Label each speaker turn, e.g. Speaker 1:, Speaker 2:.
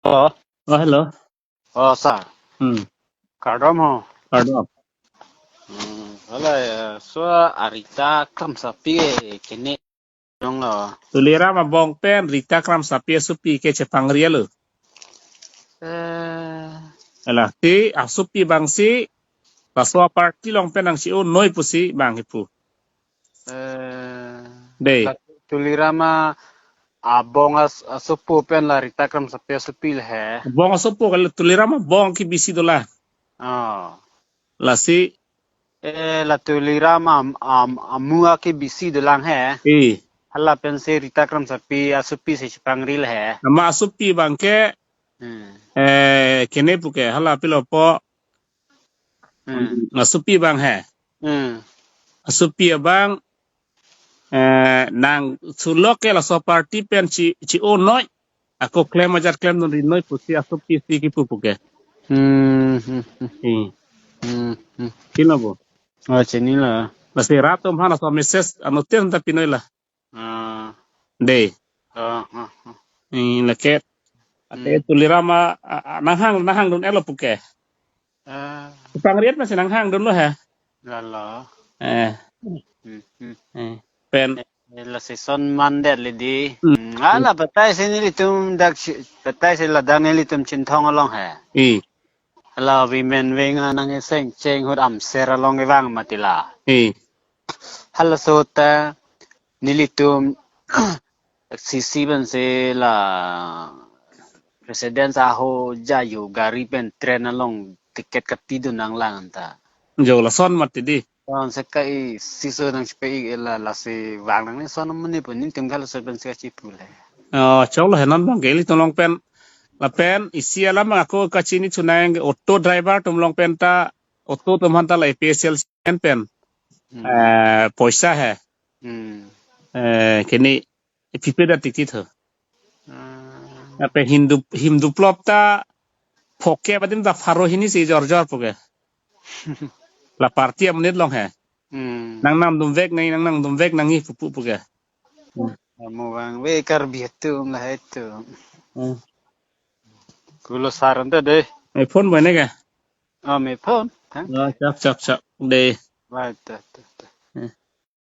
Speaker 1: Hello.
Speaker 2: Oh, hello.
Speaker 1: Sir.
Speaker 2: Hmm.
Speaker 1: Cardom ho.
Speaker 2: Pardon.
Speaker 1: Wala so arita kam sapi kene dong
Speaker 2: Tulira mabong pen Rita kram sapi supi ke cepang rielu.
Speaker 1: eh
Speaker 2: Alah ti asupi bangsi paswa party long pen ang si o noi pusi bang hipu.
Speaker 1: eh
Speaker 2: Dei.
Speaker 1: la tulirama abong asupu pen la rita kam sapi supi he.
Speaker 2: Bong asupu kalau tulira mabong ki bisi dola.
Speaker 1: Oh.
Speaker 2: La si
Speaker 1: La tulirama amua ke bisi delang he.
Speaker 2: eh
Speaker 1: Hala pen se rita kam sapi asupi se pangril he.
Speaker 2: nama asupi bang ke
Speaker 1: Hmm.
Speaker 2: kene puke hala pilo po
Speaker 1: Hmm.
Speaker 2: asupi bang he.
Speaker 1: Hmm.
Speaker 2: Asupi bang nang sulok ke la so party pen ci o noi. Ako claim ajar claim non noi pusi asupi si ki puke.
Speaker 1: Hmm.
Speaker 2: Kino bo.
Speaker 1: Oh, sini lah.
Speaker 2: Basi rato mhana so meses anoten ta pinoy la
Speaker 1: Ah.
Speaker 2: de
Speaker 1: Ah. Ah.
Speaker 2: laket ate tulirama nahang don elo puke
Speaker 1: Ah.
Speaker 2: pangriat masih nahang don lo ha
Speaker 1: Lala.
Speaker 2: eh pen
Speaker 1: La season mandet lidi. Ala batai sini litum dak batai sini ladang ni litum cintong along ha.
Speaker 2: i
Speaker 1: Ala women wenga nang seng ceng hut am ser along ewang matila.
Speaker 2: i
Speaker 1: Hala sota nilitum sisi ben se la presiden saho jayu gari pen tren along tiket katidu nang lang ta.
Speaker 2: jo la son matidi
Speaker 1: Son sekai siso nang sepai la se wang nang ni son mani pun ni tim kala so ben sekai cipule.
Speaker 2: chaw lo henan bang geli tolong pen la pen isi alam ako kachini tunang auto driver tum long pen ta auto tum hanta la PSL pen poisa hai kini pipe da tikit ho apa Hindu plop ta Phoke badim da faro hini si jor puke la party amnet long he nang nam dum vek nang hi pupu puke
Speaker 1: Mo bang we kar bietu lah itu. Kulo saran tu deh.
Speaker 2: ai phone bane ga
Speaker 1: Me phone. Tang.
Speaker 2: chak de
Speaker 1: Right.